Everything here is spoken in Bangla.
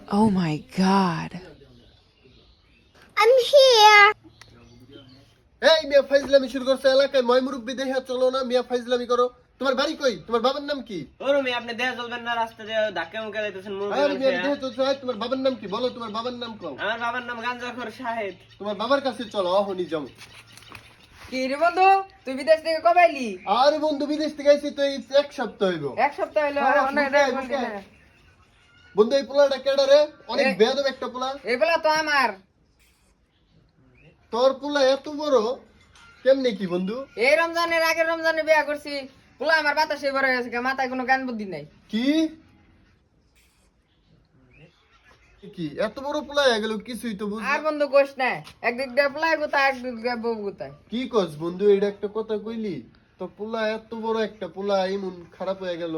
Oh my god. I'm here. এই মিয়া ফাইজলামি শুরু করছে এলাকায় ময় মুরব্বি দেখে চলো না মিয়া ফাইজলামি করো তোমার বাড়ি কই তোমার বাবার নাম কি ওরে মেয়ে আপনি দেয়া চলবেন না রাস্তা দিয়ে ধাক্কা মুখে যাইতেছেন মুরগি আরে মিয়া মানুষ দেখে চলছে তোমার বাবার নাম কি বলো তোমার বাবার নাম কও আমার বাবার নাম গাঞ্জাখোর শাহেদ তোমার বাবার কাছে চলো অহনি যাও কি রে বন্ধু তুই বিদেশ থেকে কবে আইলি? আরে বন্ধু বিদেশ থেকে আইছি তো এই এক সপ্তাহ হইব এক সপ্তাহ হলো আর অনেক বন্ধু এই পোলাটা কেডা রে অনেক এ- বেয়াদব একটা পোলা এগুলা তো আমার। তোর পোলা এত বড় কেমনে কি বন্ধু এই রমজানের আগের রমজানে বিয়া করছি, পোলা আমার বাতাসে বড় হয়ে গেছে, মাথায় কোনো জ্ঞান বুদ্ধি নাই। কি কি এত বড় পোলা হয়ে গেল কিছুই তো বুঝ আর বন্ধু কোষ না, একদিক দিয়ে পোলা গুতায় একদিক দিয়ে বউ গুতায়। কি কস বন্ধু এটা একটা কথা কইলি তো পোলা এত বড় একটা পোলা এমন খারাপ হয়ে গেল